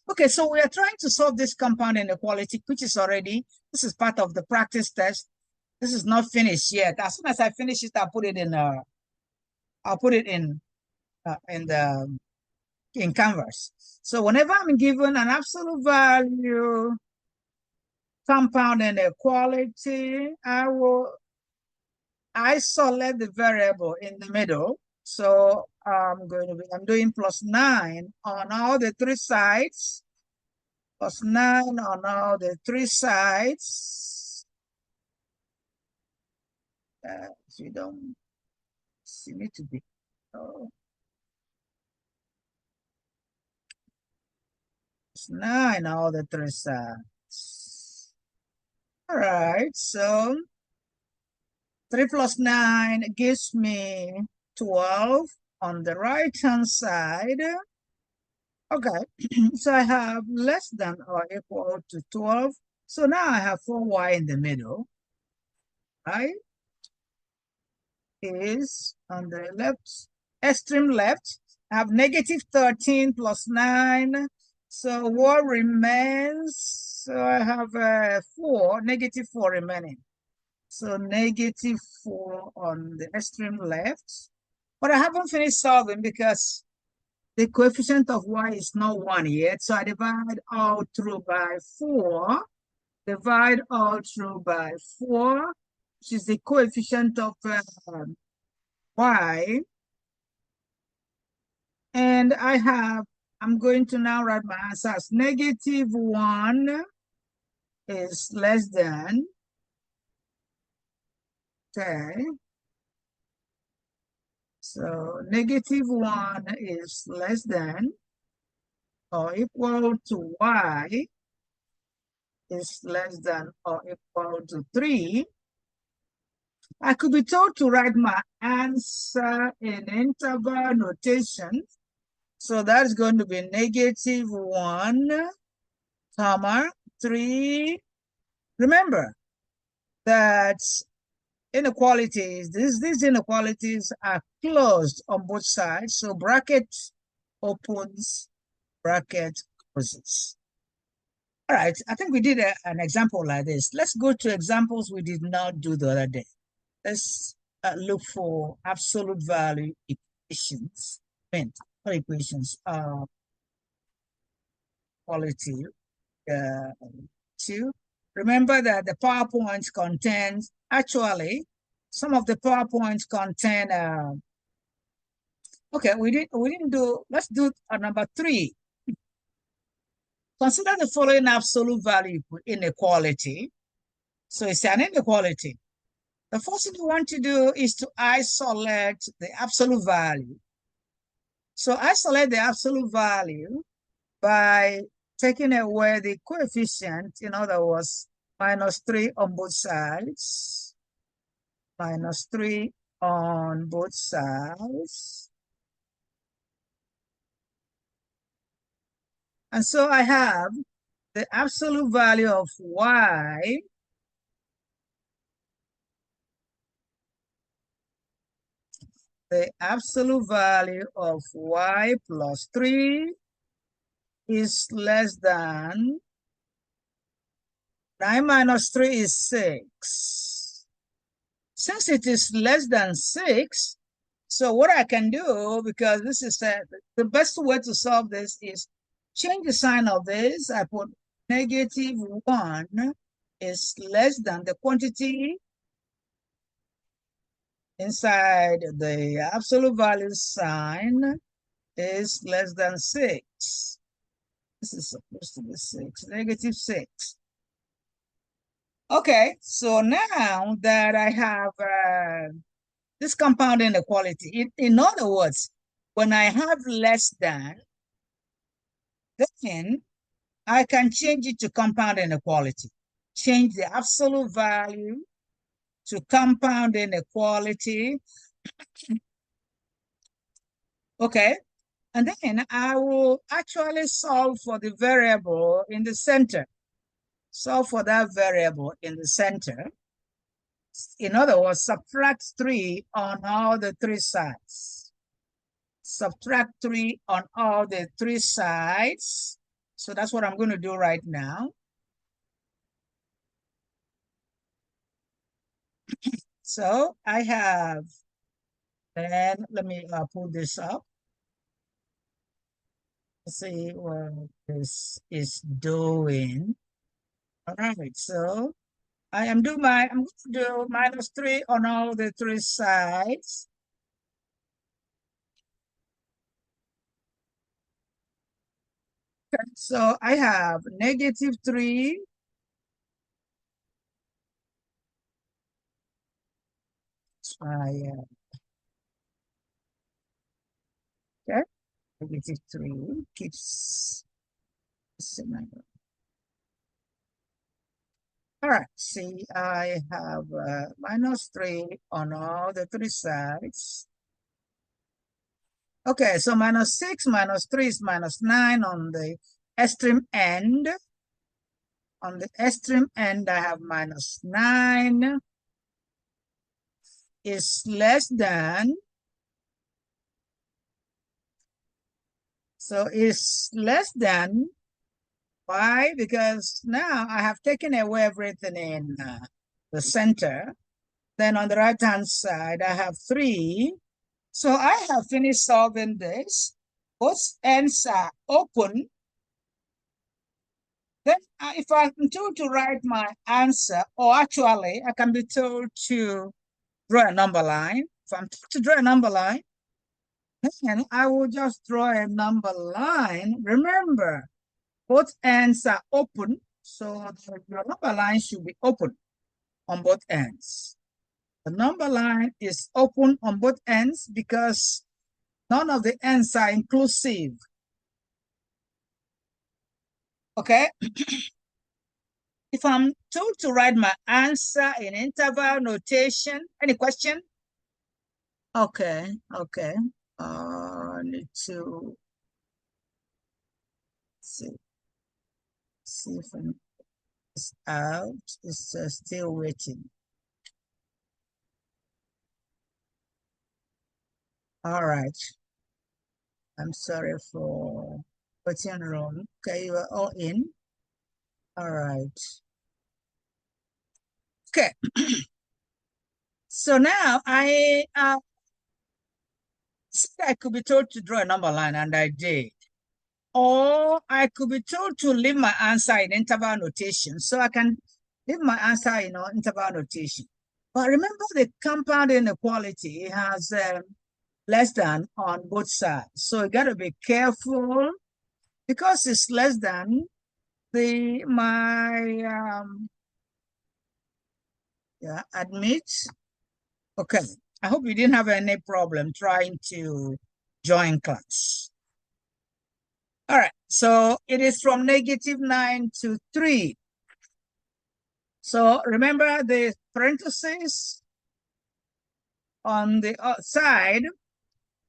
Okay, so we are trying to solve this compound inequality, which is already, this is part of the practice test. This is not finished yet. As soon as I finish it, I'll put it in in Canvas. So whenever I'm given an absolute value compound inequality, I will isolate the variable in the middle. So I'm doing +9 on all the three sides. +9 on all the three sides. You don't see me to be. Oh. +9 on all the three sides. All right, so 3 + 9 gives me 12 on the right-hand side. Okay, so I have less than or equal to 12. So now I have 4y in the middle, right? Is on the left, extreme left. I have -13 + 9. So what remains? So I have -4 remaining. So -4 on the extreme left. But I haven't finished solving because the coefficient of y is not 1 yet. So I divide all through by 4. Divide all through by 4, which is the coefficient of y. And I'm going to now write my answer as -1 is less than, okay. So -1 is less than or equal to y is less than or equal to 3. I could be told to write my answer in interval notation. So that's going to be -1, comma, 3. Remember that inequalities, these inequalities are closed on both sides. So bracket opens, bracket closes. All right, I think we did an example like this. Let's go to examples we did not do the other day. Let's look for absolute value equations. Not equations, quality 2. Remember that the PowerPoint contains, actually, some of the PowerPoints contain, okay, we didn't do, let's do number 3. Consider the following absolute value inequality. So it's an inequality. The first thing you want to do is to isolate the absolute value. So isolate the absolute value by taking away the coefficient, in other words, -3 on both sides. -3 on both sides. And so I have the absolute value of y the absolute value of y + 3 is less than 9 - 3 is 6. Since it is less than 6, so what I can do, because this is the best way to solve this is change the sign of this. I put -1 is less than the quantity inside the absolute value sign is less than 6. This is supposed to be 6, -6. Okay, so now that I have this compound inequality, in other words, when I have less than, then I can change it to compound inequality. Change the absolute value to compound inequality. Okay, and then I will actually solve for the variable in the center. Solve for that variable in the center. In other words, subtract 3 on all the three sides. Subtract 3 on all the three sides. So that's what I'm going to do right now. So I have, and let me pull this up. Let's see what this is doing. All right, so I'm going to do -3 on all the three sides. Okay, so I have -3 okay, -3 keeps similar. All right, see, I have -3 on all the three sides. Okay, so -6 -3 is -9 on the extreme end. On the extreme end, I have -9 is less than, so is less than. Why? Because now I have taken away everything in the center. Then on the right-hand side, I have 3. So I have finished solving this. Both ends are open. Then if I'm told to write my answer, or actually I can be told to draw a number line. If I'm told to draw a number line, then I will just draw a number line. Remember, both ends are open, so the number line should be open on both ends. The number line is open on both ends because none of the ends are inclusive. Okay? If I'm told to write my answer in interval notation, any question? Okay, okay. I need to see if it's out. It's still waiting. All right. I'm sorry for putting wrong. Okay, you are all in. All right. Okay. So now I said I could be told to draw a number line, and I did. Or I could be told to leave my answer in interval notation. So I can leave my answer in interval notation. But remember the compound inequality, it has less than on both sides. So you got to be careful because it's less than admit. Okay. I hope you didn't have any problem trying to join class. All right. So it is from -9 to 3. So remember the parentheses on the side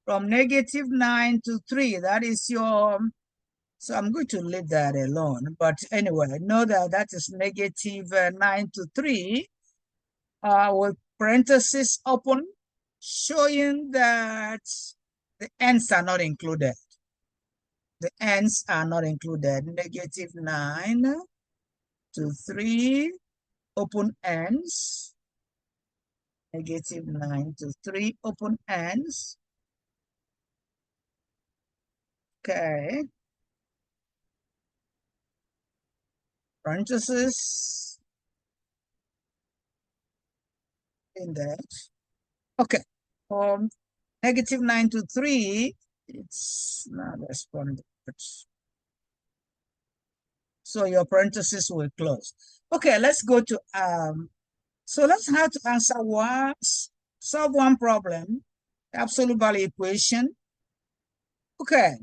from -9 to 3. That is your, so I'm going to leave that alone. But anyway, know that that is -9 to 3 with parentheses open, showing that the ends are not included. The ends are not included. -9 to 3, open ends. -9 to 3, open ends. Okay. Parentheses in that. Okay. From -9 to 3, it's not responding. So your parentheses will close. Okay, let's go to so let's have to solve one problem, absolute value equation. Okay,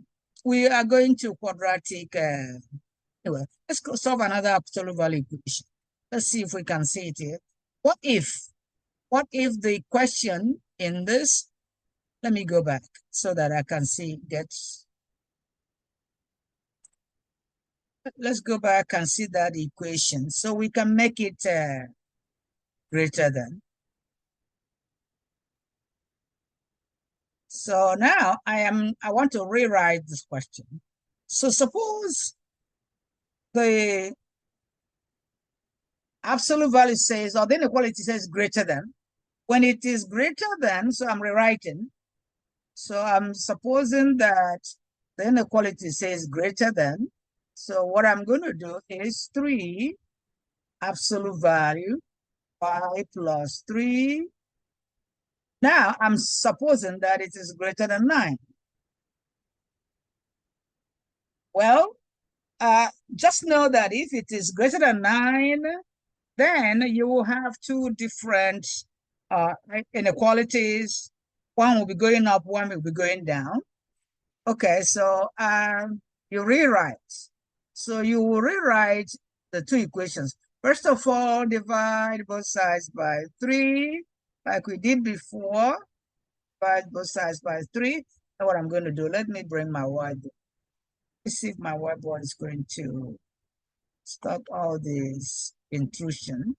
we are going to quadratic. Anyway, let's go solve another absolute value equation. Let's see if we can see it here. What if the question in this, let me go back so that I can see, let's go back and see that equation so we can make it greater than. So now I want to rewrite this question. So suppose the absolute value says, or the inequality says greater than. When it is greater than, so I'm rewriting. So I'm supposing that the inequality says greater than. So what I'm going to do is 3 absolute value, 5 plus 3. Now I'm supposing that it is greater than 9. Well, just know that if it is greater than 9, then you will have two different inequalities. One will be going up, one will be going down. Okay, so you rewrite. So you will rewrite the two equations. First of all, divide both sides by 3, like we did before. Divide both sides by 3. That's what I'm going to do. Let me bring my whiteboard. Let's see if my whiteboard is going to stop all this intrusion.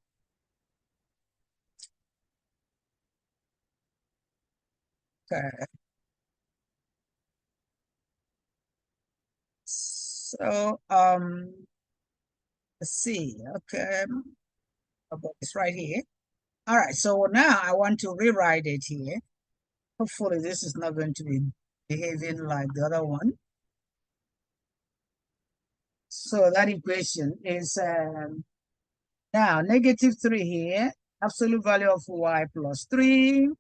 Okay. So let's see. Okay, it's right here. All right, so now I want to rewrite it here. Hopefully this is not going to be behaving like the other one. So that equation is now -3 here, absolute value of y plus 3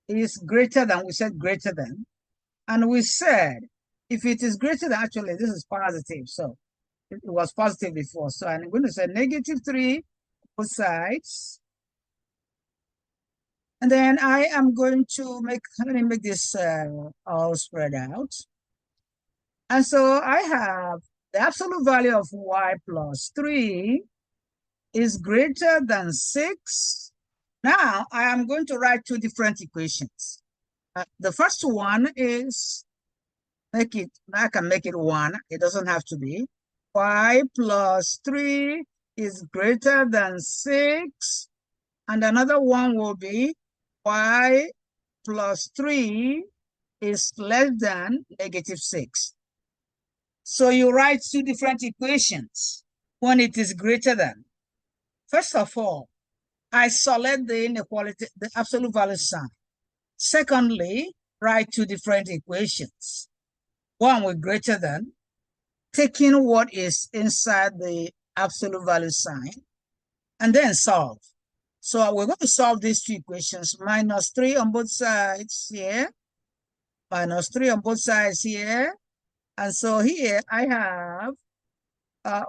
is greater than, we said greater than, and we said if it is greater than, actually this is positive, so it was positive before, so I'm going to say -3 both sides. And then I am going to let me make this all spread out. And so I have the absolute value of y plus 3 is greater than 6. Now I am going to write two different equations. The first one is, I can make it 1. It doesn't have to be. Y plus 3 is greater than 6. And another one will be y plus 3 is less than -6. So you write two different equations when it is greater than. First of all, isolate the inequality, the absolute value sign. Secondly, write two different equations. One with greater than, taking what is inside the absolute value sign, and then solve. So we're going to solve these two equations. -3 on both sides here, -3 on both sides here. And so here I have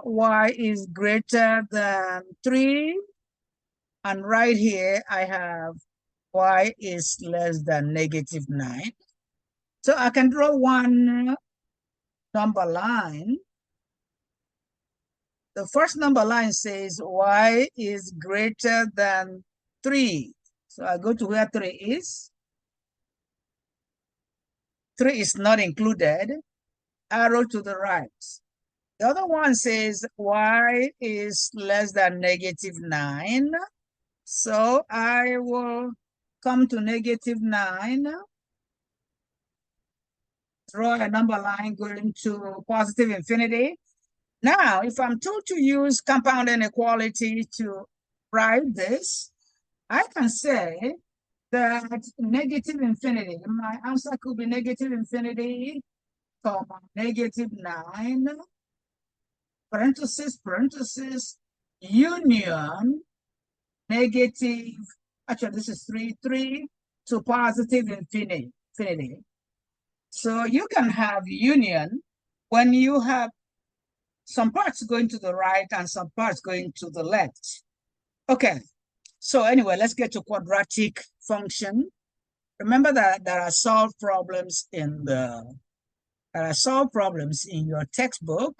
y is greater than 3. And right here I have y is less than -9. So I can draw one number line. The first number line says y is greater than 3. So I go to where 3 is. 3 is not included. Arrow to the right. The other one says y is less than -9. So I will come to -9, draw a number line going to positive infinity. Now, if I'm told to use compound inequality to write this, I can say that negative infinity, my answer could be negative infinity, -9, parenthesis, union, negative, actually this is 3 to positive infinity. So you can have union when you have some parts going to the right and some parts going to the left. Okay, so anyway, let's get to quadratic function. Remember that there are solved problems in your textbook.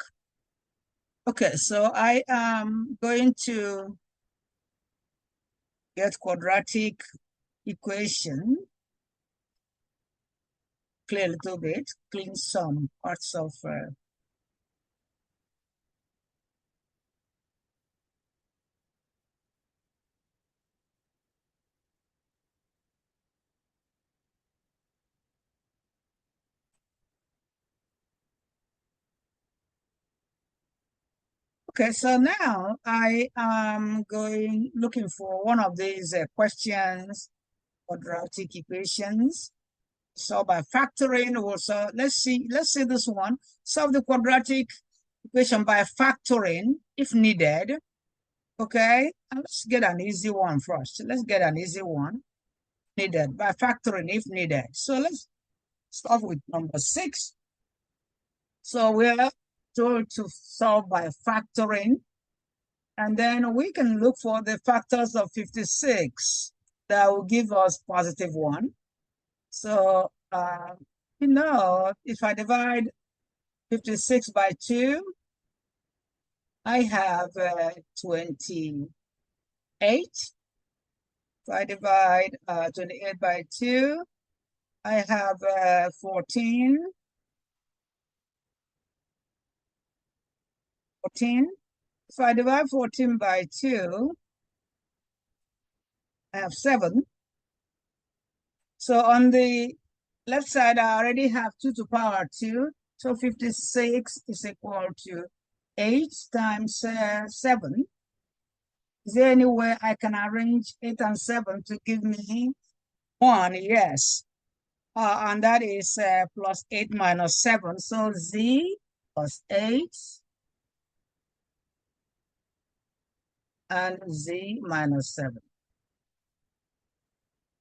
Okay, so I am going to get quadratic equation, clear a little bit, clean some parts of Okay, so now I am looking for one of these questions, quadratic equations. So by factoring also, let's see this one. Solve the quadratic equation by factoring if needed. Okay, and let's get an easy one first. Let's get an easy one needed by factoring if needed. So let's start with number 6. So we're told to solve by factoring. And then we can look for the factors of 56 that will give us positive 1. So, if I divide 56 by 2, I have 28. If I divide 28 by 2, I have 14. 14. If I divide 14 by 2, I have 7. So on the left side, I already have 2 to the power 2. So 56 is equal to 8 times 7. Is there any way I can arrange 8 and 7 to give me 1? Yes. And that is plus 8 minus 7. So z plus 8 and z minus 7.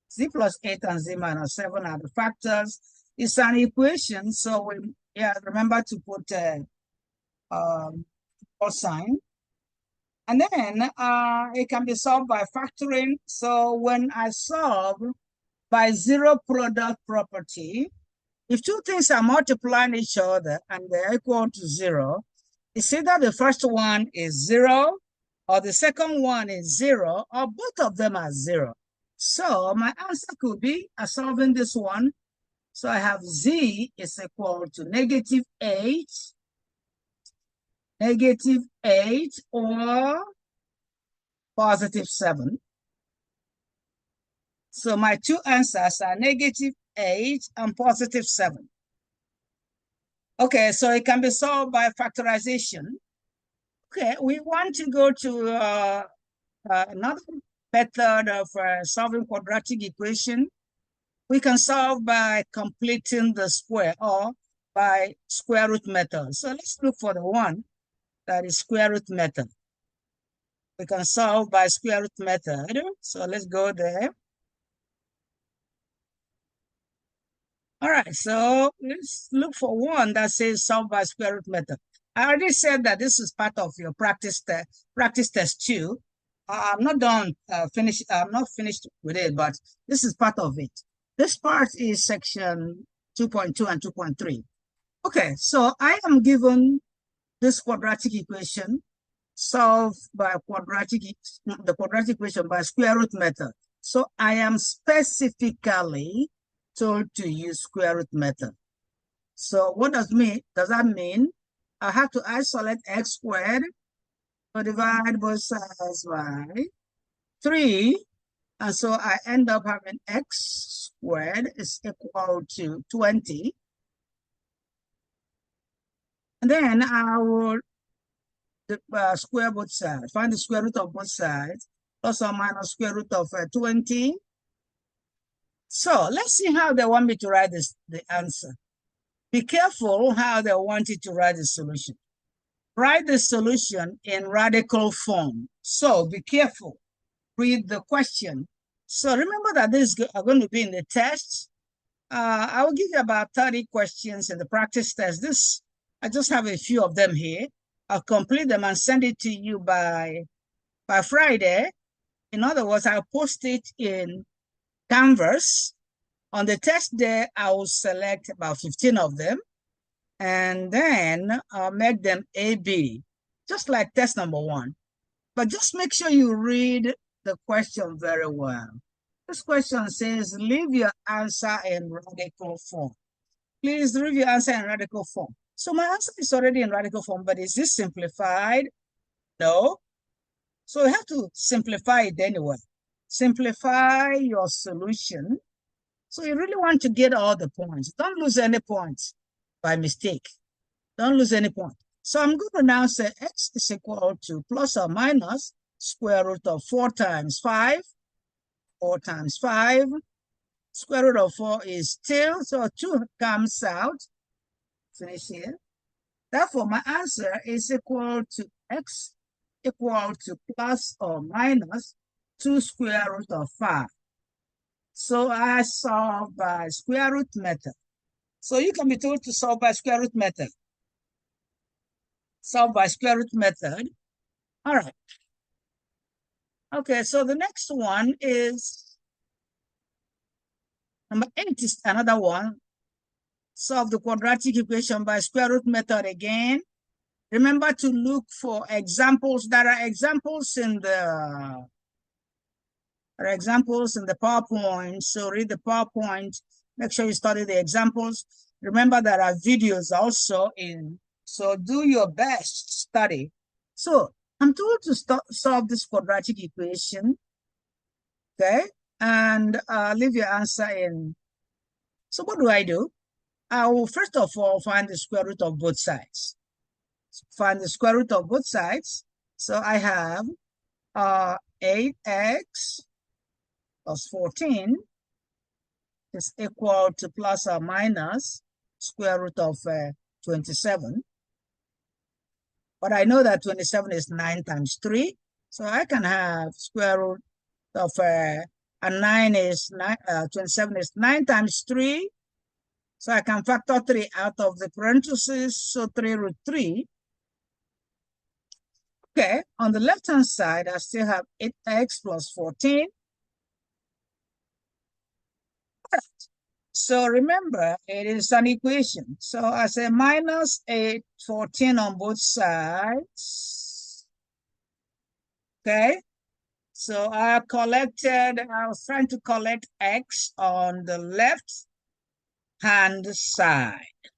Z plus 8 and z minus 7 are the factors. It's an equation, so remember to put cosine. And then it can be solved by factoring. So when I solve by zero product property, if two things are multiplying each other and they're equal to 0, it's either the first one is 0 or the second one is 0 or both of them are 0. So my answer could be solving this one. So I have z is equal to -8, -8 or positive 7. So my two answers are -8 and positive 7. Okay, so it can be solved by factorization. Okay, we want to go to another method of solving quadratic equation. We can solve by completing the square or by square root method. So let's look for the one that is square root method. We can solve by square root method. So let's go there. All right, so let's look for one that says solve by square root method. I already said that this is part of your practice test 2. I'm not done I'm not finished with it, but this is part of it. This part is section 2.2 and 2.3. Okay, so I am given this quadratic equation solved by the quadratic equation by square root method. So I am specifically told to use square root method. So what does that mean? I have to isolate x squared, so divide both sides by 3, and so I end up having x squared is equal to 20. And then I will square both sides, find the square root of both sides, plus or minus square root of 20. So let's see how they want me to write the answer. Be careful how they want you to write the solution. Write the solution in radical form. So be careful. Read the question. So remember that these are going to be in the test. I will give you about 30 questions in the practice test. I just have a few of them here. I'll complete them and send it to you by Friday. In other words, I'll post it in Canvas. On the test day, I will select about 15 of them, and then I'll make them A-B, just like test number 1. But just make sure you read the question very well. This question says, leave your answer in radical form. Please leave your answer in radical form. So my answer is already in radical form, but is this simplified? No. So you have to simplify it anyway. Simplify your solution. So you really want to get all the points. Don't lose any points by mistake. Don't lose any point. So I'm going to now say x is equal to plus or minus square root of 4 times 5. 4 times 5. Square root of 4 is still, so 2 comes out. Finish here. Therefore, my answer is equal to x equal to plus or minus 2 square root of 5. So I solve by square root method. So you can be told to solve by square root method. Solve by square root method. All right. Okay, so the next one is number 8 is another one. Solve the quadratic equation by square root method again. Remember to look for examples. There are examples in the PowerPoint. So read the PowerPoint. Make sure you study the examples. Remember there are videos also in. So do your best study. So I'm told to solve this quadratic equation. Okay, and leave your answer in. So what do? I will first of all find the square root of both sides. Find the square root of both sides. So I have 8x plus 14 is equal to plus or minus square root of 27. But I know that 27 is 9 times 3. So I can have square root of, and 9 is 27 is 9 times 3. So I can factor 3 out of the parentheses. So 3 root 3. Okay, on the left-hand side, I still have 8x plus 14. So remember, it is an equation. So I say minus 8, 14 on both sides. Okay, so I was trying to collect x on the left-hand side.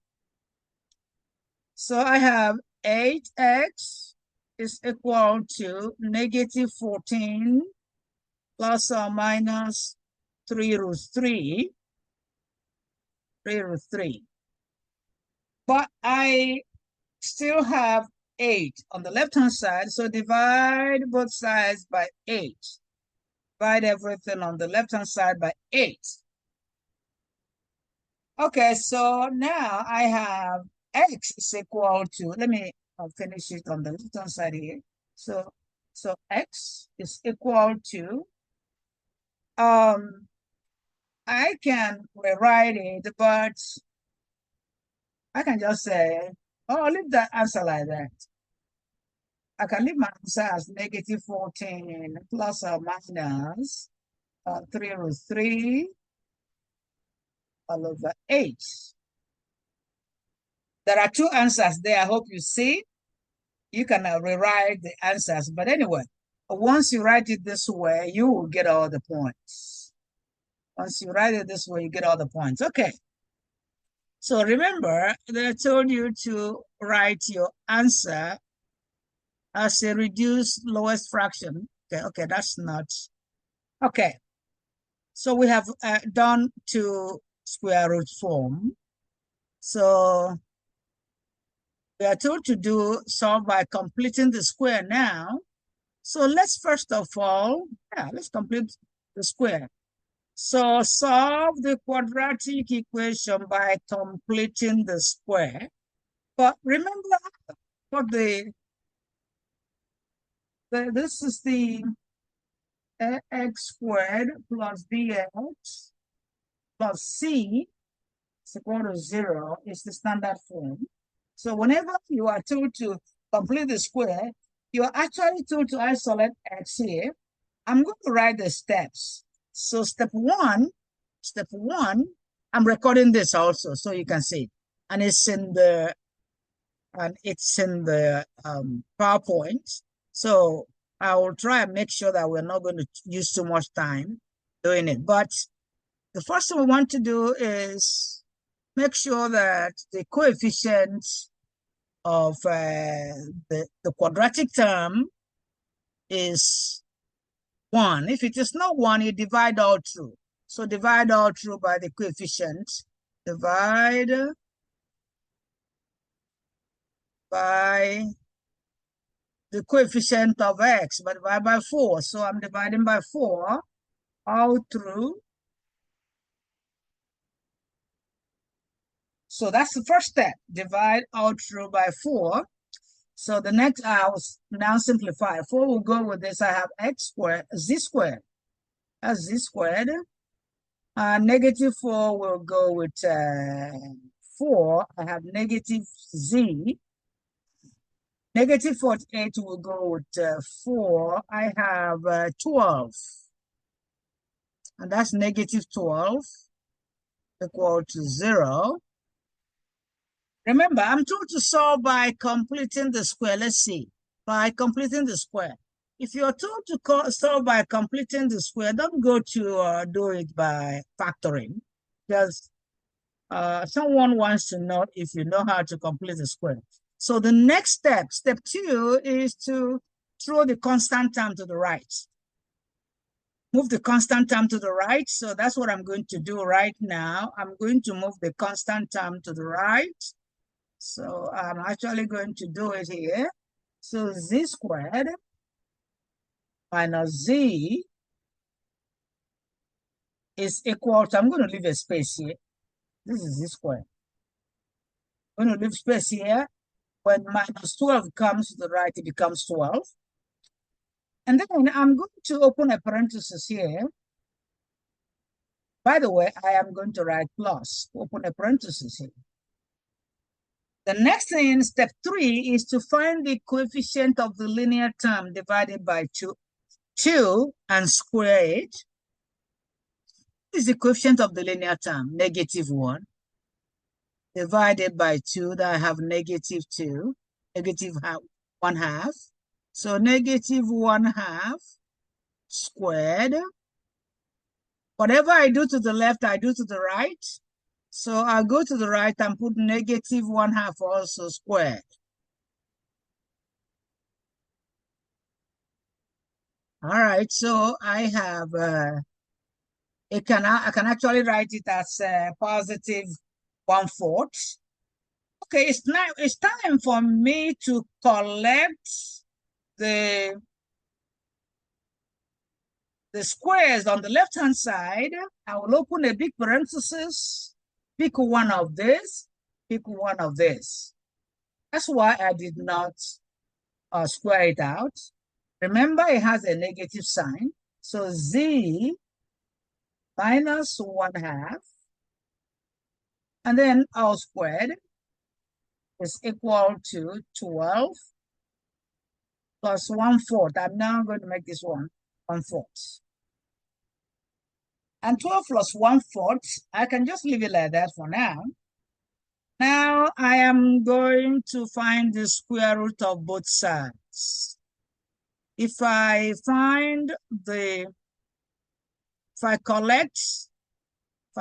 So I have 8x is equal to negative 14 plus or minus 3 root 3. 3 root 3. But I still have 8 on the left-hand side, so divide both sides by 8. Divide everything on the left-hand side by 8. Okay, so now I have x is equal to, let me finish it on the left-hand side here. So x is equal to, I can rewrite it, but I can just say, oh, I'll leave that answer like that. I can leave my answer as negative 14 plus or minus 3 root 3 all over 8. There are 2 answers there. I hope you see. You can rewrite the answers. But anyway, once you write it this way, you will get all the points. Once you write it this way, you get all the points. Okay. So remember, they told you to write your answer as a reduced lowest fraction. Okay, that's not. Okay. So we have done to square root form. So we are told to solve by completing the square now. So let's first of all, let's complete the square. So solve the quadratic equation by completing the square. But remember what this is the x squared plus bx plus c is equal to 0 is the standard form. So whenever you are told to complete the square, you are actually told to isolate x here. I'm going to write the steps. So step one, I'm recording this also so you can see it. And it's in the PowerPoint. So I will try and make sure that we're not going to use too much time doing it. But the first thing we want to do is make sure that the coefficient of the quadratic term is 1. If it is not 1, you divide all through. So divide all through by the coefficient. Divide by the coefficient of x, but divide by 4. So I'm dividing by 4 all through. So that's the first step, divide all through by 4. So the next, I'll now simplify. 4 will go with this. I have x squared, z squared. That's z squared. Negative 4 will go with 4. I have negative z. Negative 48 will go with 4. I have 12. And that's negative 12 equal to 0. Remember, I'm told to solve by completing the square. Let's see. By completing the square. If you're told to solve by completing the square, don't go to do it by factoring. Because someone wants to know if you know how to complete the square. So the next step, step 2, is to throw the constant term to the right. Move the constant term to the right. So that's what I'm going to do right now. I'm going to move the constant term to the right. So I'm actually going to do it here. So z squared minus z is equal to, I'm going to leave a space here. This is z squared. I'm going to leave space here. When minus 12 comes to the right, it becomes 12. And then I'm going to open a parenthesis here. By the way, I am going to write plus, open a parenthesis here. The next thing, step 3, is to find the coefficient of the linear term divided by 2 and square it. This is the coefficient of the linear term, negative 1, divided by 2, that I have negative 2, negative 1/2. So negative 1/2 squared. Whatever I do to the left, I do to the right. So I'll go to the right and put negative 1/2 also squared. All right, so I have, I can actually write it as positive 1/4. Okay, it's time for me to collect the squares on the left-hand side. I will open a big parenthesis, pick one of this, pick one of this. That's why I did not square it out. Remember, it has a negative sign. So z minus 1/2, and then all squared is equal to 12 plus 1/4. I'm now going to make this one 1/4. And 12 plus 1/4, I can just leave it like that for now. Now I am going to find the square root of both sides. If I find if I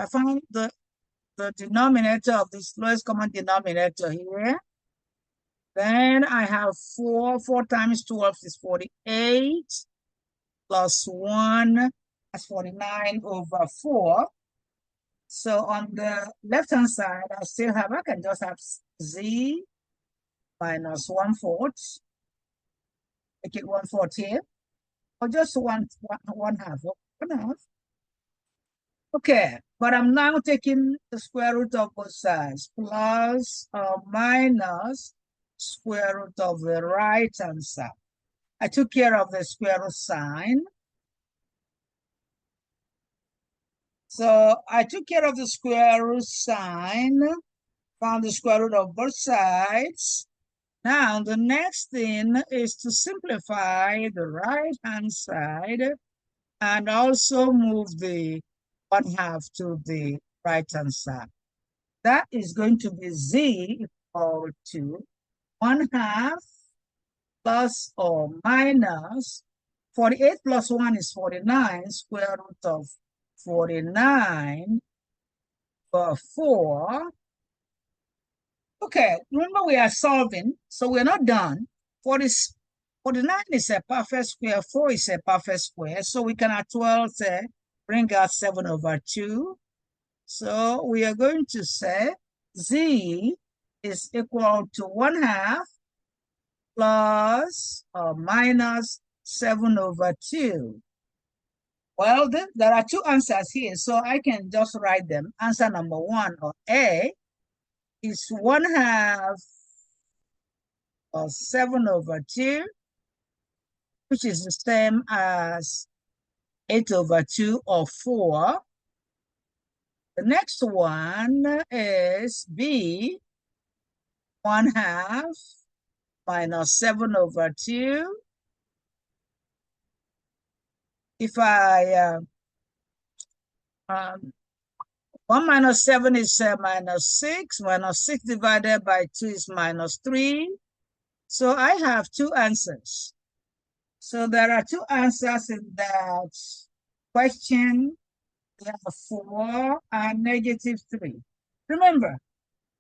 find the denominator of this lowest common denominator here, then I have 4 times 12 is 48, plus 1, that's 49 over 4. So on the left-hand side, I can just have z minus 1/4, make it 1/4 here, or just 1/2. Okay, but I'm now taking the square root of both sides, plus or minus square root of the right-hand side. I took care of the square root sign. So I took care of the square root sign, found the square root of both sides. Now the next thing is to simplify the right-hand side and also move the 1/2 to the right-hand side. That is going to be z equal to 1/2 plus or minus 48 plus 1 is 49, square root of 49 over 4. Okay, remember we are solving, so we're not done. 49 is a perfect square, 4 is a perfect square, so we can at 12 bring out 7 over 2. So we are going to say z is equal to 1/2 plus or minus 7 over 2. Well, there are two answers here, so I can just write them. Answer number 1, or A, is 1/2 or 7 over 2, which is the same as 8 over 2 or 4. The next one is B, 1/2 minus 7 over 2. If I 1 minus 7 is minus 6. Minus 6 divided by 2 is minus 3. So I have two answers. So there are two answers in that question. There are 4 and -3. Remember,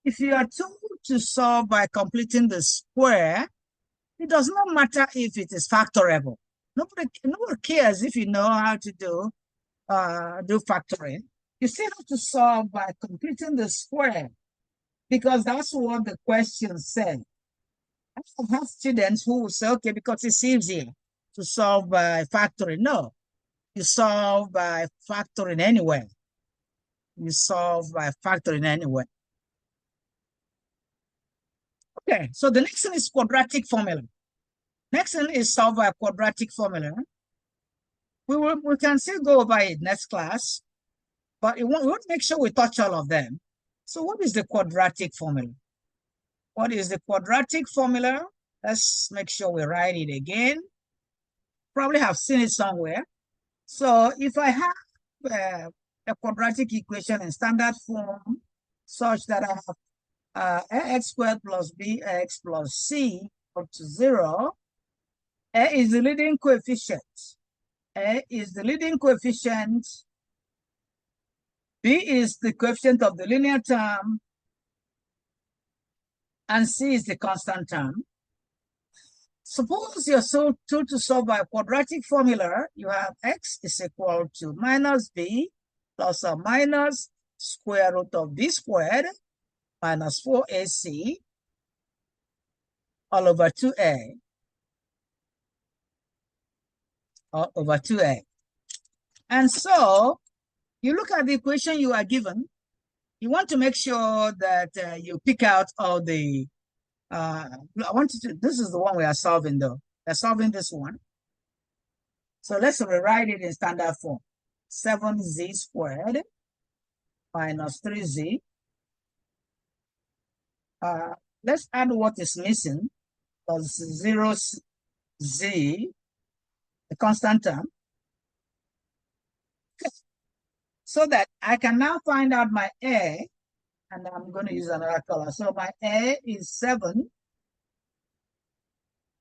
if you are told to solve by completing the square, it does not matter if it is factorable. Nobody cares if you know how to do factoring. You still have to solve by completing the square, because that's what the question said. I have students who will say, okay, because it's easier to solve by factoring. No, you solve by factoring anyway. You solve by factoring anyway. Okay, so the next one is quadratic formula. Next one is solve by quadratic formula. We can still go over it next class, but we want to make sure we touch all of them. So what is the quadratic formula? What is the quadratic formula? Let's make sure we write it again. Probably have seen it somewhere. So if I have a quadratic equation in standard form such that I have ax squared plus bx plus c equal to 0, a is the leading coefficient. A is the leading coefficient. B is the coefficient of the linear term, and C is the constant term. Suppose you're told to solve by a quadratic formula. You have x is equal to minus b plus or minus square root of b squared minus 4ac all over 2a. All over 2a. And so you look at the equation you are given. You want to make sure that you pick out all the, this is the one we are solving though. We're solving this one. So let's rewrite it in standard form. 7z squared minus 3z. Let's add what is missing, plus 0z, the constant term. Okay. So that I can now find out my A, and I'm going to use another color. So my A is 7.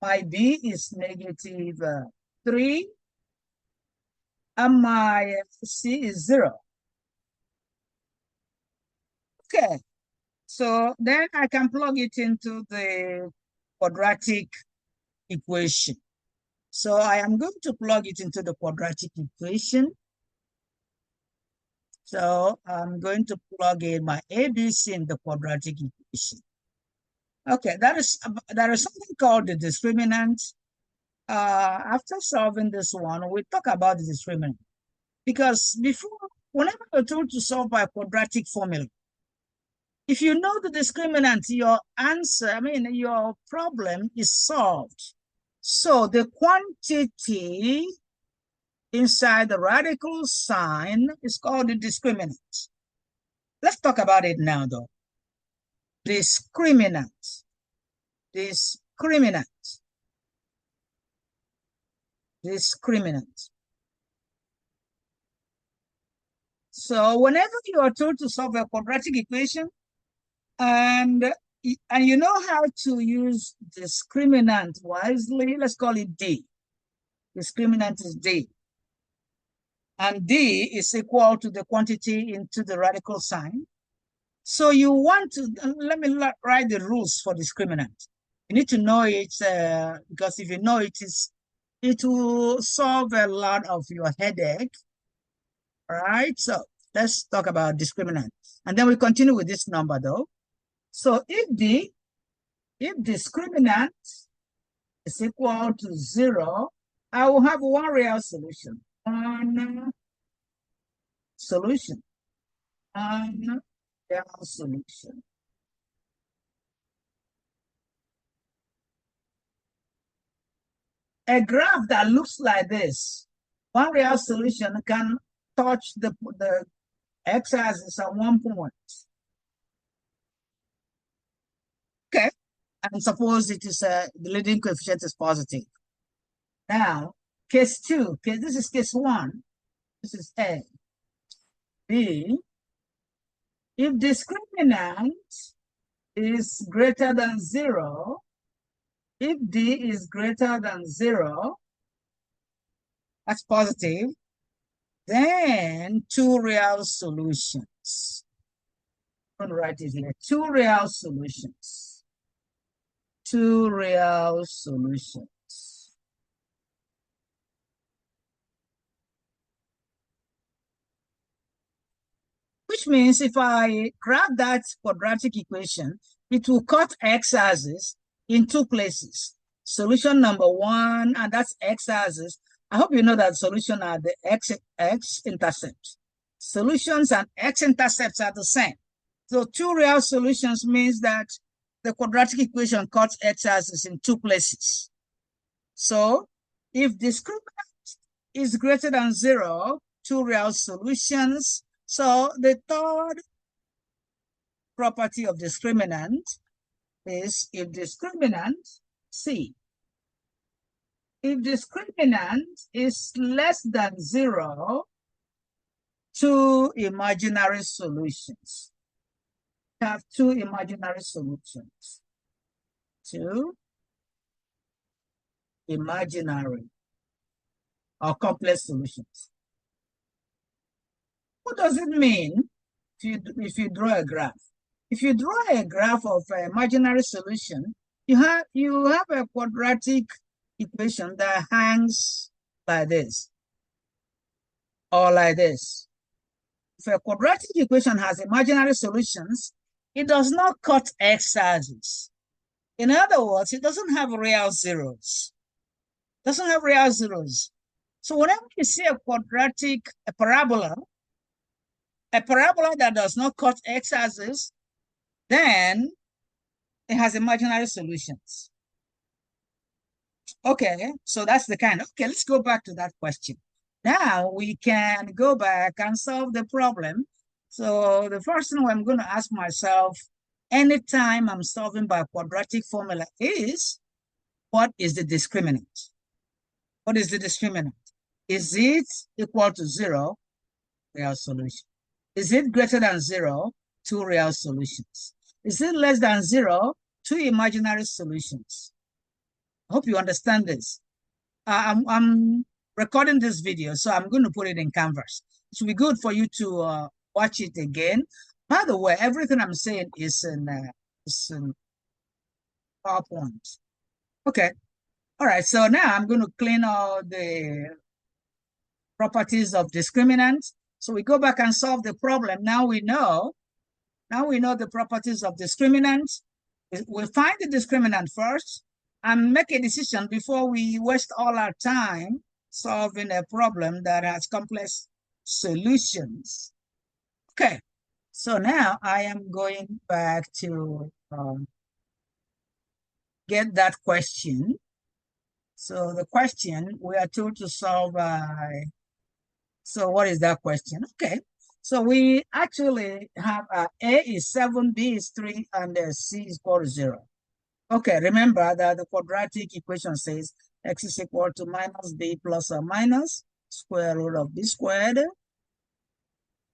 My B is -3. And my C is 0. Okay. So then I can plug it into the quadratic equation. So I am going to plug it into the quadratic equation. So I'm going to plug in my ABC in the quadratic equation. Okay, there is something called the discriminant. After solving this one, we talk about the discriminant. Because whenever you're told to solve by a quadratic formula, if you know the discriminant, your answer, your problem is solved. So the quantity inside the radical sign is called the discriminant. Let's talk about it now, though. Discriminant. Discriminant. Discriminant. So whenever you are told to solve a quadratic equation, and you know how to use discriminant wisely, let's call it D. Discriminant is D. And D is equal to the quantity into the radical sign. So you want to, let me write the rules for discriminant. You need to know it because if you know it, it will solve a lot of your headache. All right, so let's talk about discriminant. And then we continue with this number though. So if discriminant is equal to 0, I will have one real solution. One solution. One real solution. A graph that looks like this, one real solution can touch the x-axis at one point. Okay, and suppose it is the leading coefficient is positive. Now, case 2, this is case 1. This is A. B, if discriminant is greater than 0, if D is greater than 0, that's positive, then two real solutions. I'm going to write it here. Two real solutions. Two real solutions. Which means if I graph that quadratic equation, it will cut x-axis in two places. Solution number 1, and that's x-axis. I hope you know that solution are the x-intercept. Solutions and x-intercepts are the same. So two real solutions means that the quadratic equation cuts x-axis in two places. So if discriminant is greater than 0, two real solutions. So the third property of discriminant is if discriminant, C, if discriminant is less than 0, two imaginary solutions. We have two imaginary solutions. Two imaginary or complex solutions. What does it mean if you draw a graph? If you draw a graph of an imaginary solution, you have a quadratic equation that hangs like this or like this. If a quadratic equation has imaginary solutions, it does not cut x-axis. In other words, it doesn't have real zeros. It doesn't have real zeros. So whenever you see a parabola that does not cut x-axis, then it has imaginary solutions. Okay, so that's the kind. Okay, let's go back to that question. Now we can go back and solve the problem. So the first thing I'm going to ask myself anytime I'm solving by quadratic formula is, what is the discriminant? What is the discriminant? Is it equal to 0? Real solution. Is it greater than 0? Two real solutions. Is it less than 0? Two imaginary solutions. I hope you understand this. I'm recording this video, so I'm going to put it in Canvas. It will be good for you to watch it again. By the way, everything I'm saying is in PowerPoint. Okay. All right. So now I'm going to clean all the properties of discriminant. So we go back and solve the problem. Now we know the properties of discriminant. We'll find the discriminant first and make a decision before we waste all our time solving a problem that has complex solutions. Okay, so now I am going back to get that question. So the question we are told to solve by, so what is that question? Okay, so we actually have A is 7, B is 3, and C is equal to 0. Okay, remember that the quadratic equation says x is equal to minus b plus or minus square root of b squared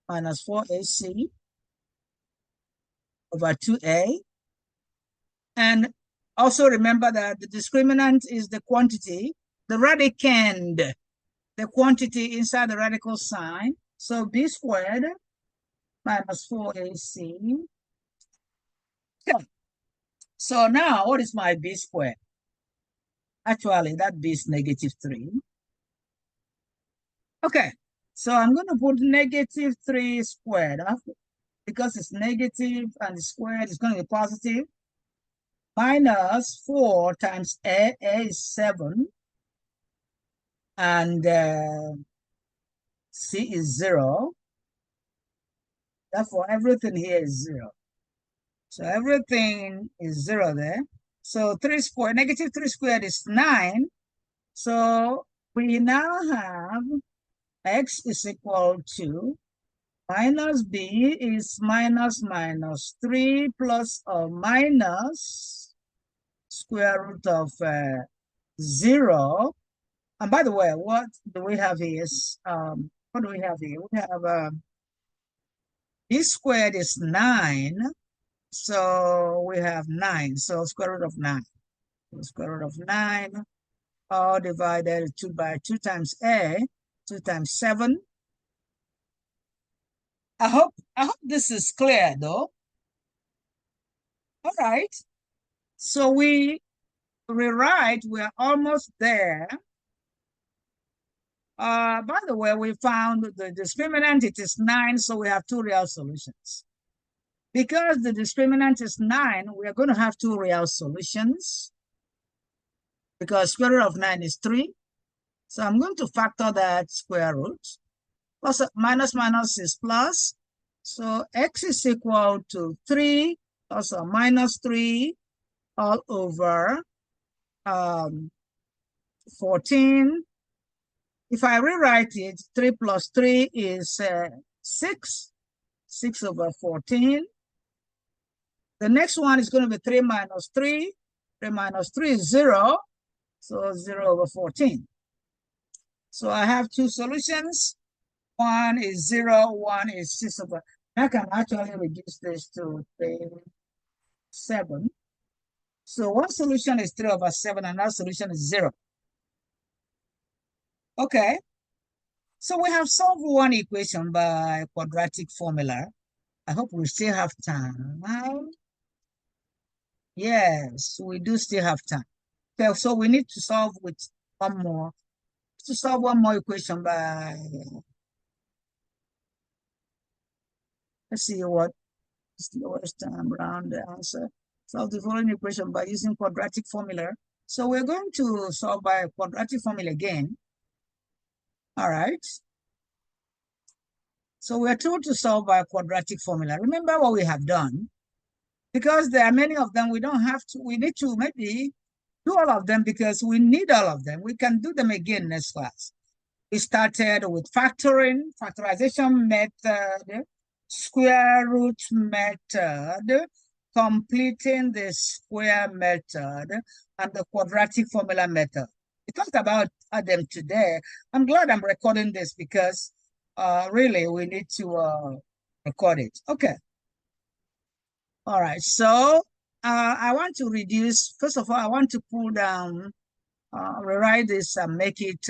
minus 4ac over 2a. And also remember that the discriminant is the quantity, the radicand, the quantity inside the radical sign. So b squared minus 4ac. Okay. So now what is my b squared? Actually, that b is -3. Okay, so I'm going to put -3 squared after, because it's negative and the squared is going to be positive. minus 4 times A is 7, and C is 0. Therefore, everything here is 0. So everything is 0 there. So 3 squared, negative 3 squared is 9. So we now have x is equal to minus b is minus 3 plus or minus square root of 0. And by the way, what do we have here is, what do we have here? We have b squared is 9. So we have 9. So square root of 9. So square root of 9, all divided 2 by 2 times a, 2 times 7. I hope this is clear though. All right. So we rewrite, we're almost there. By the way, we found the discriminant, it is 9, so we have 2 real solutions. Because the discriminant is 9, we are going to have 2 real solutions. Because square root of 9 is 3. So I'm going to factor that square root. Plus minus is plus. So x is equal to 3 plus or minus 3 all over 14. If I rewrite it, 3 plus 3 is 6. 6 over 14. The next one is going to be 3 minus 3. 3 minus 3 is 0. So 0 over 14. So I have 2 solutions. One is 0, one is 6 over. I can actually reduce this to 7. So one solution is 3 over 7, another solution is 0. Okay. So we have solved one equation by quadratic formula. I hope we still have time. Yes, we do still have time. Okay, so we need to solve with one more. To solve one more equation by, let's see what is the lowest time around the answer. Solve the following equation by using quadratic formula. So we're going to solve by quadratic formula again. All right. So we're told to solve by quadratic formula. Remember what we have done. Because there are many of them, we don't have to, we need to maybe do all of them because we need all of them. We can do them again next class. We started with factorization method, square root method, completing the square method, and the quadratic formula method. We talked about them today. I'm glad I'm recording this because really we need to record it. Okay. All right. So I want to reduce, first of all, I want to pull down, rewrite this and make it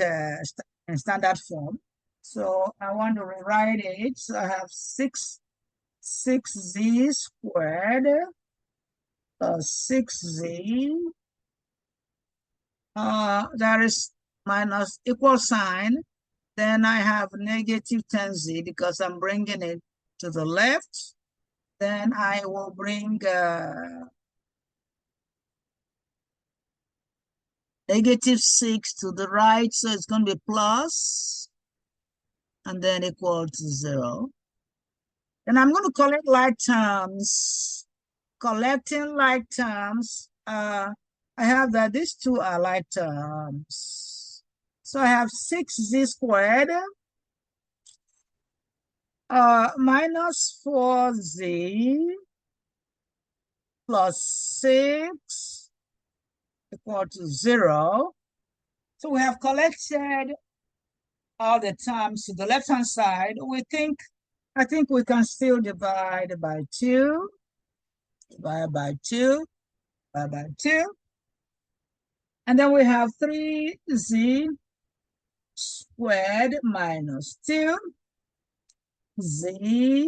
in standard form. So I want to rewrite it. So I have 6z squared plus 6z. That is minus equal sign. Then I have negative 10z because I'm bringing it to the left. Then I will bring negative 6 to the right. So it's going to be plus and then equal to 0. And I'm going to collect like terms. Collecting like terms, I have that these two are like terms. So I have 6z squared minus 4z plus 6 equal to 0. So we have collected all the terms to the left-hand side. I think we can still divide by 2. Divide by 2. Divide by 2. And then we have 3z squared minus 2z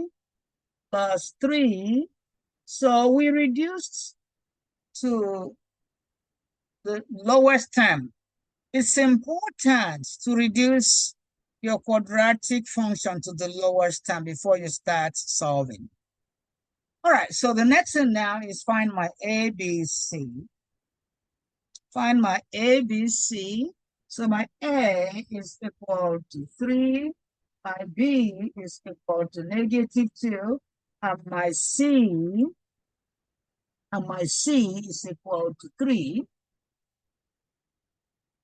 plus 3. So we reduced to the lowest term. It's important to reduce your quadratic function to the lowest term before you start solving. All right, so the next thing now is find my ABC. Find my ABC. So my A is equal to 3. My B is equal to -2. And my C is equal to 3.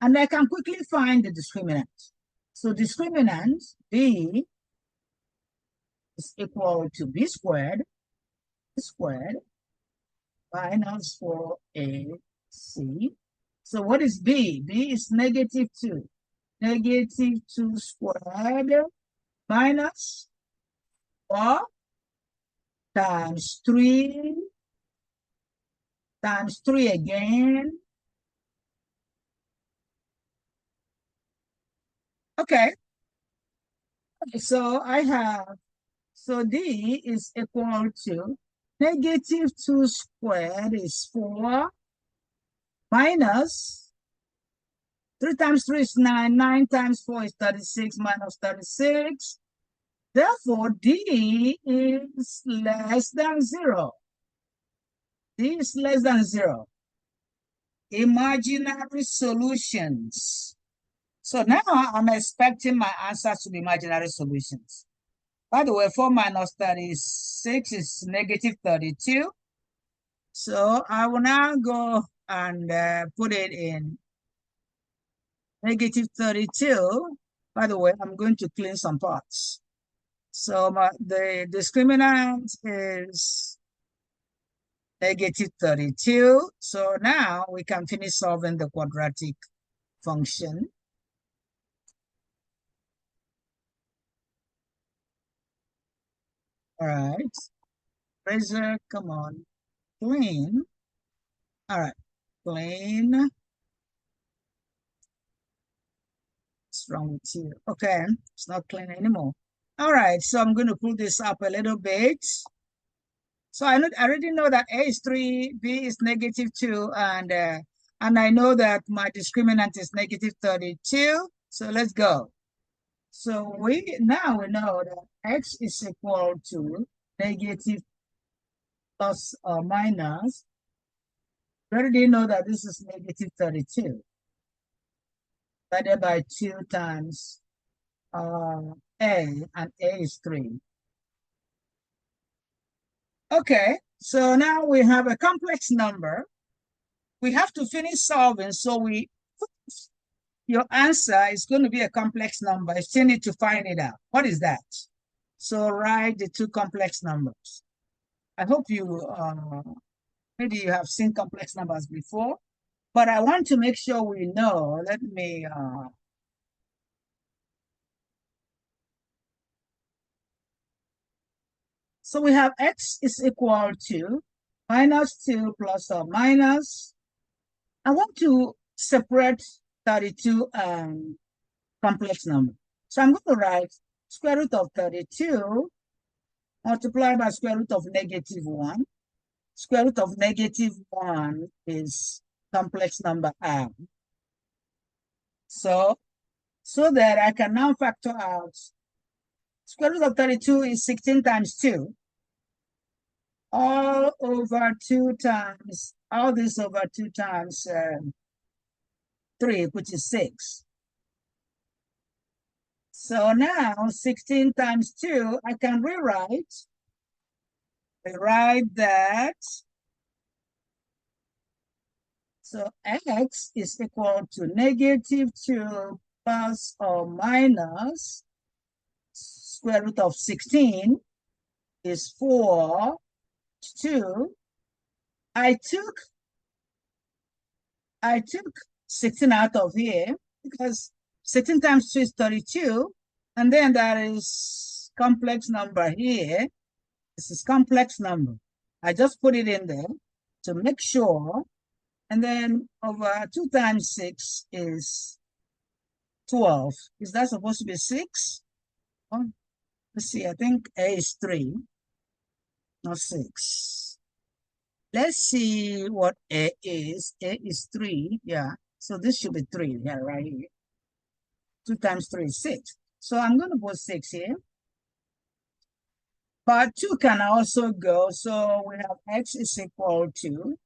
And I can quickly find the discriminant. So discriminant B is equal to B squared minus 4AC. So what is B? B is -2. -2 squared minus 4 times 3 again. Okay. So so D is equal to -2 squared is 4 minus 3 times 3 is 9. 9 times 4 is 36 minus 36. Therefore, D is less than 0. D is less than 0. Imaginary solutions. So now I'm expecting my answers to be imaginary solutions. By the way, 4 minus 36 is -32. So I will now go and put it in -32. By the way, I'm going to clean some parts. So the discriminant is -32. So now we can finish solving the quadratic function. All right. Razor, come on. Clean. All right. Clean. What's wrong with you? Okay. It's not clean anymore. All right. So I'm going to pull this up a little bit. So I already know that A is 3, B is -2, and I know that my discriminant is -32. So let's go. So now we know that X is equal to negative plus or minus. We already know that this is -32 divided by 2 times A, and A is 3. Okay, so now we have a complex number. We have to finish solving, so your answer is going to be a complex number. You still need to find it out. What is that? So write the two complex numbers. I hope maybe you have seen complex numbers before, but I want to make sure we know. Let me so we have X is equal to -2 plus or minus. I want to separate 32 and complex number. So I'm going to write square root of 32 multiplied by square root of -1. Square root of -1 is complex number R. So that I can now factor out square root of 32 is 16 times 2. All over 2 times, all this over 2 times 3, which is 6. So now 16 times 2, I can rewrite that. So X is equal to -2 plus or minus square root of 16 is 4, 2. I took 16 out of here because 16 times 2 is 32. And then there is complex number here. This is complex number. I just put it in there to make sure. And then over 2 times 6 is 12. Is that supposed to be 6? Oh, let's see. I think A is 3, not 6. Let's see what A is. A is 3. Yeah. So this should be 3. Yeah, right here. 2 times 3 is 6. So I'm going to put 6 here. But 2 can also go. So we have x is equal to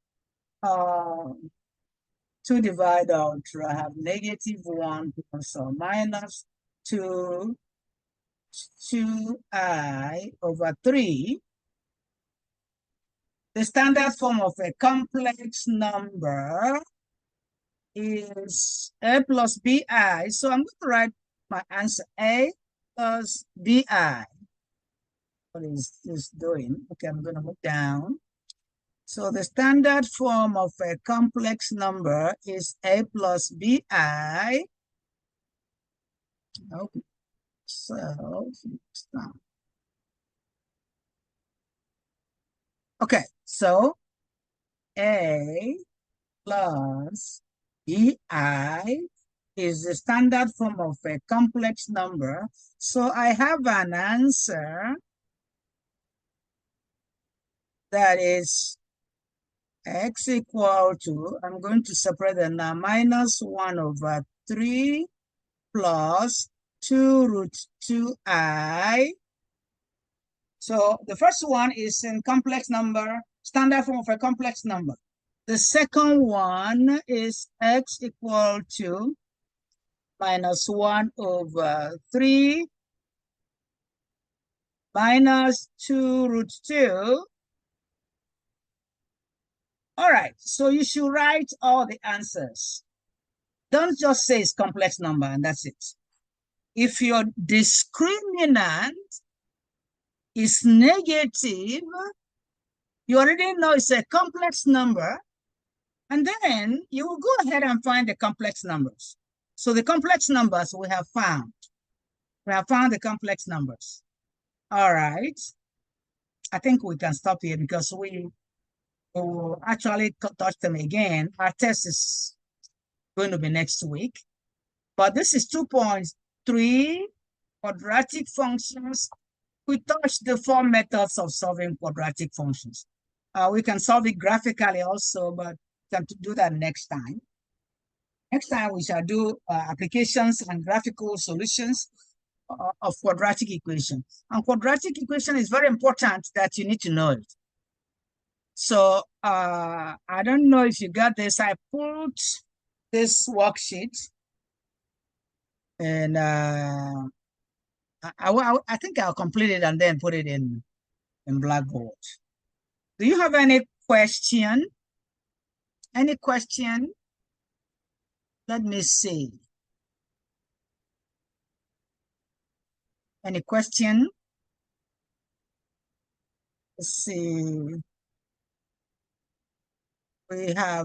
2 divided out. I have -1 plus or minus 2, 2i over 3. The standard form of a complex number is a plus bi. So I'm going to write my answer a plus bi. What is this doing? Okay, I'm going to move down. So the standard form of a complex number is a plus bi. Okay, so okay, so a plus bi is the standard form of a complex number. So I have an answer that is x equal to, I'm going to separate the now, -1 over 3 plus 2 root 2i. So the first one is in complex number, standard form of a complex number. The second one is x equal to -1 over 3 minus 2 root 2. All right, so you should write all the answers. Don't just say it's complex number and that's it. If your discriminant is negative, you already know it's a complex number, and then you will go ahead and find the complex numbers. So the complex numbers we have found. We have found the complex numbers. All right. I think we can stop here because we will actually touch them again. Our test is going to be next week. But this is 2.3 quadratic functions. We touched the 4 methods of solving quadratic functions. We can solve it graphically also, but we can do that next time. Next time we shall do applications and graphical solutions of quadratic equation. And quadratic equation is very important that you need to know it. So I don't know if you got this. I put this worksheet and I think I'll complete it and then put it in Blackboard. Do you have any question? Any question? Let me see. Any question? Let's see. We have